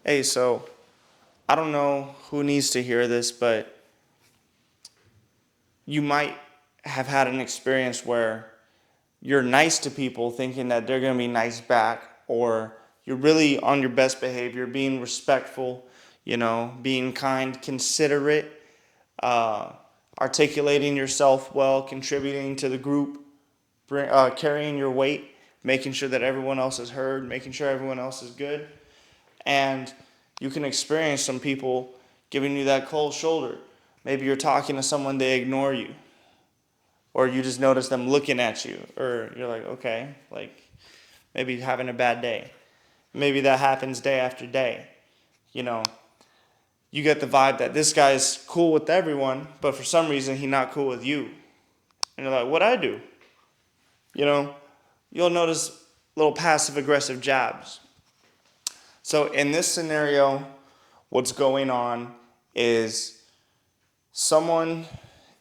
Hey, so I don't know who needs to hear this, but you might have had an experience where you're nice to people thinking that they're going to be nice back, or you're really on your best behavior, being respectful, being kind, considerate, uh, articulating yourself well, contributing to the group, carrying your weight, making sure that everyone else is heard, making sure everyone else is good. And you can experience some people giving you that cold shoulder. Maybe you're talking to someone, they ignore you, or you just notice them looking at you, or you're like, okay, like maybe having a bad day. Maybe that happens day after day. You know, you get the vibe that this guy's cool with everyone, but for some reason he's not cool with you. And you're like, what I do? You know, you'll notice little passive aggressive jabs. So in this scenario, what's going on is someone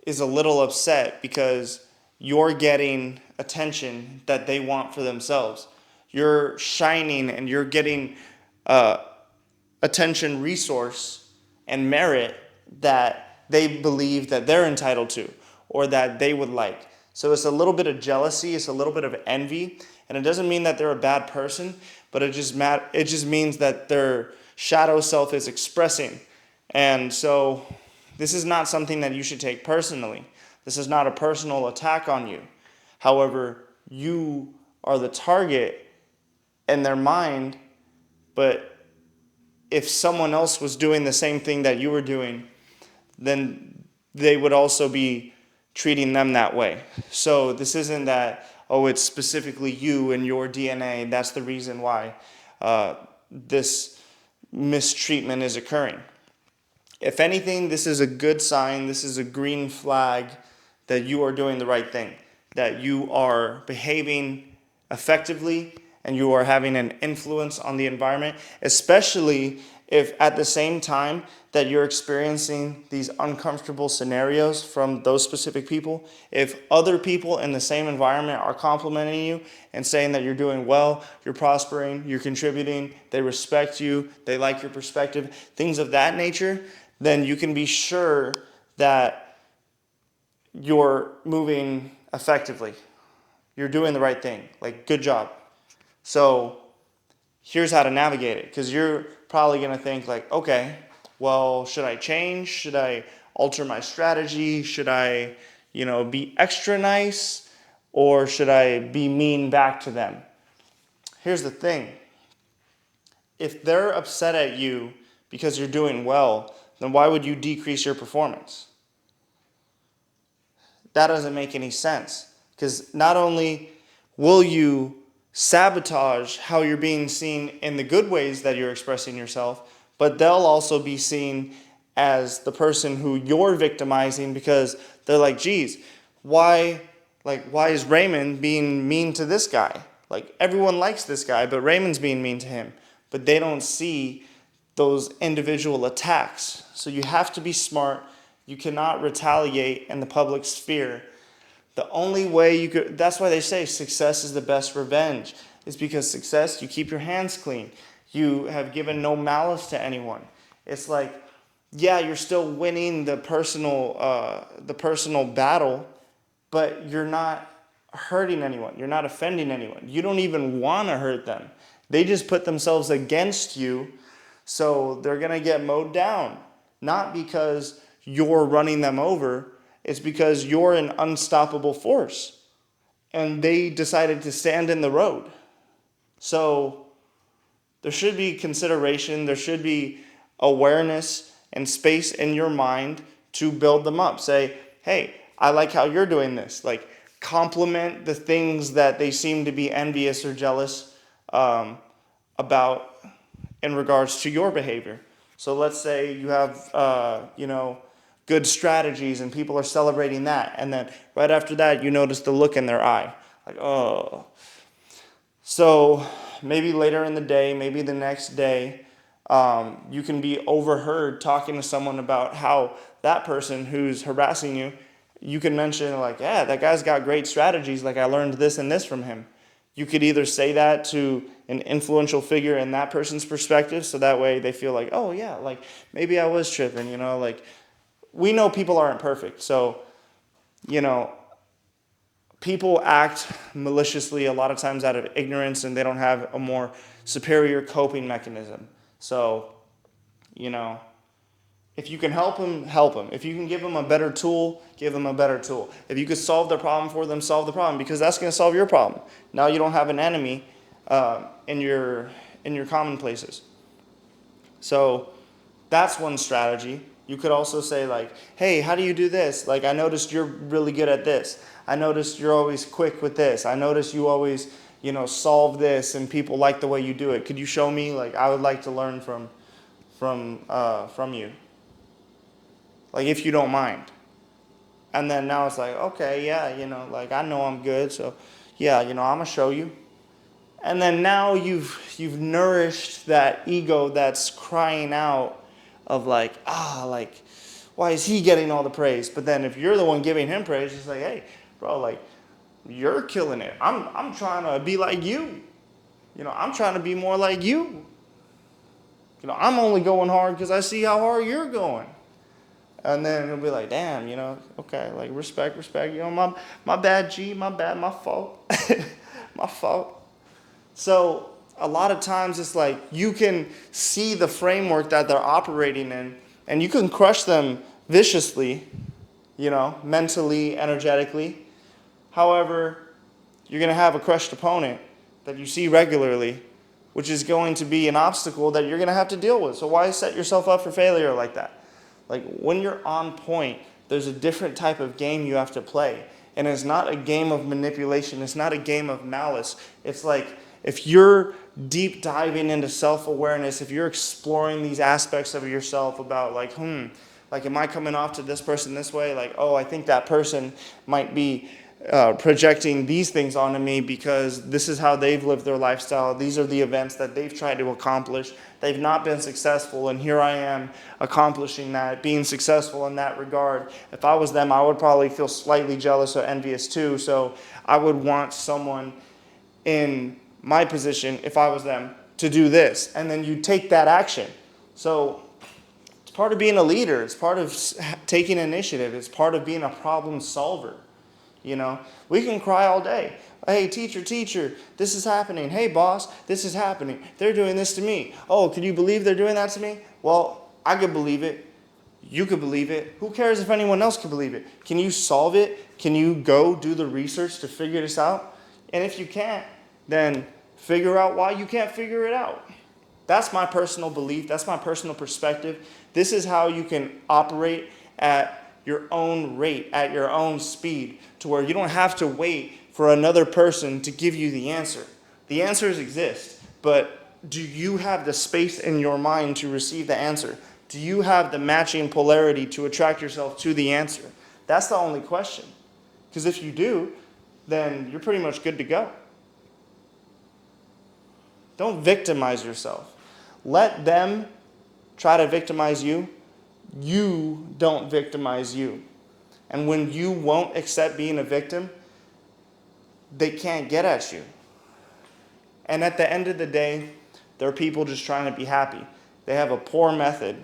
is a little upset because you're getting attention that they want for themselves. You're shining and you're getting uh, attention, resource, and merit that they believe that they're entitled to or that they would like. So it's a little bit of jealousy, it's a little bit of envy, and it doesn't mean that they're a bad person, but it just means that their shadow self is expressing. And so this is not something that you should take personally. This is not a personal attack on you. However, you are the target in their mind, but if someone else was doing the same thing that you were doing, then they would also be treating them that way. So this isn't that, oh, it's specifically you and your DNA. That's the reason why this mistreatment is occurring. If anything, this is a good sign. This is a green flag that you are doing the right thing, that you are behaving effectively and you are having an influence on the environment, especially if at the same time that you're experiencing these uncomfortable scenarios from those specific people, if other people in the same environment are complimenting you and saying that you're doing well, you're prospering, you're contributing, they respect you, they like your perspective, things of that nature, then you can be sure that you're moving effectively. You're doing the right thing. Like, good job. So here's how to navigate it, because you're probably going to think like, okay, well, should I change? Should I alter my strategy? Should I, be extra nice, or should I be mean back to them? Here's the thing. If they're upset at you because you're doing well, then why would you decrease your performance? That doesn't make any sense, because not only will you sabotage how you're being seen in the good ways that you're expressing yourself, but they'll also be seen as the person who you're victimizing, because they're like, geez, why is Raymond being mean to this guy? Like, everyone likes this guy, but Raymond's being mean to him. But they don't see those individual attacks. So you have to be smart. You cannot retaliate in the public sphere. The only way you could, that's why they say success is the best revenge, is because success, you keep your hands clean. You have given no malice to anyone. It's like, yeah, you're still winning the personal battle, but you're not hurting anyone. You're not offending anyone. You don't even want to hurt them. They just put themselves against you, so they're going to get mowed down. Not because you're running them over, it's because you're an unstoppable force. And they decided to stand in the road. So there should be consideration, there should be awareness and space in your mind to build them up. Say, hey, I like how you're doing this. Like, compliment the things that they seem to be envious or jealous about in regards to your behavior. So let's say you have, good strategies and people are celebrating that. And then right after that, you notice the look in their eye. Like, oh. So maybe later in the day, maybe the next day, you can be overheard talking to someone about how that person who's harassing you, you can mention like, yeah, that guy's got great strategies. Like, I learned this and this from him. You could either say that to an influential figure in that person's perspective, so that way they feel like, oh yeah, like maybe I was tripping, like we know people aren't perfect. So, you know, people act maliciously a lot of times out of ignorance, and they don't have a more superior coping mechanism. So, you know, if you can help them, help them. If you can give them a better tool, give them a better tool. If you could solve the problem for them, solve the problem, because that's going to solve your problem. Now you don't have an enemy in your commonplaces. So that's one strategy. You could also say like, hey, how do you do this? Like, I noticed you're really good at this. I noticed you're always quick with this. I noticed you always, solve this, and people like the way you do it. Could you show me? Like, I would like to learn from you. Like, if you don't mind. And then now it's like, okay, yeah, like I know I'm good, so yeah, I'm gonna show you. And then now you've nourished that ego that's crying out of like, like, why is he getting all the praise? But then if you're the one giving him praise, it's like, hey, bro, like, you're killing it. I'm trying to be like you. I'm trying to be more like you. I'm only going hard because I see how hard you're going. And then he'll be like, damn, okay, like respect, my bad, G, my bad, my fault, my fault. So a lot of times it's like you can see the framework that they're operating in, and you can crush them viciously, mentally, energetically. However, you're going to have a crushed opponent that you see regularly, which is going to be an obstacle that you're going to have to deal with. So why set yourself up for failure like that? Like, when you're on point, there's a different type of game you have to play. And it's not a game of manipulation. It's not a game of malice. It's like, if you're deep diving into self-awareness, if you're exploring these aspects of yourself about like, like, am I coming off to this person this way? Like, oh, I think that person might be projecting these things onto me because this is how they've lived their lifestyle. These are the events that they've tried to accomplish. They've not been successful, and here I am accomplishing that, being successful in that regard. If I was them, I would probably feel slightly jealous or envious too. So I would want someone in my position, if I was them, to do this. And then you take that action. So it's part of being a leader. It's part of taking initiative. It's part of being a problem solver. We can cry all day. Hey, teacher, this is happening. Hey, boss, this is happening. They're doing this to me. Oh, can you believe they're doing that to me? Well, I could believe it. You could believe it. Who cares if anyone else could believe it? Can you solve it? Can you go do the research to figure this out? And if you can't, then figure out why you can't figure it out. That's my personal belief. That's my personal perspective. This is how you can operate at your own rate, at your own speed, to where you don't have to wait for another person to give you the answer. The answers exist, but do you have the space in your mind to receive the answer? Do you have the matching polarity to attract yourself to the answer? That's the only question. Because if you do, then you're pretty much good to go. Don't victimize yourself. Let them try to victimize you. You don't victimize you. And when you won't accept being a victim, they can't get at you. And at the end of the day, they're people just trying to be happy. They have a poor method,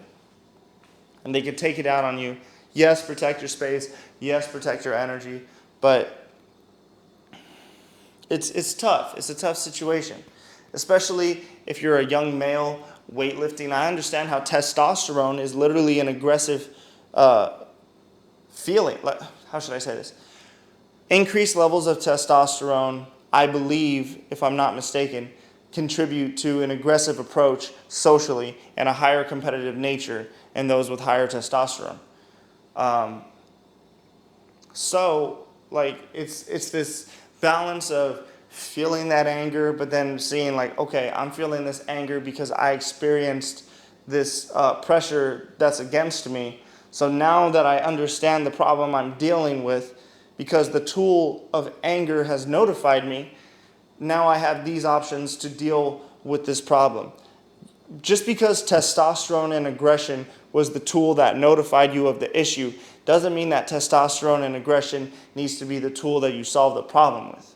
and they can take it out on you. Yes, protect your space. Yes, protect your energy. But it's tough. It's a tough situation, especially if you're a young male weightlifting. I understand how testosterone is literally an aggressive feeling. How should I say this? Increased levels of testosterone, I believe, if I'm not mistaken, contribute to an aggressive approach socially and a higher competitive nature in those with higher testosterone. So, like, it's this balance of feeling that anger, but then seeing like, okay, I'm feeling this anger because I experienced this pressure that's against me. So now that I understand the problem I'm dealing with, because the tool of anger has notified me, now I have these options to deal with this problem. Just because testosterone and aggression was the tool that notified you of the issue doesn't mean that testosterone and aggression needs to be the tool that you solve the problem with.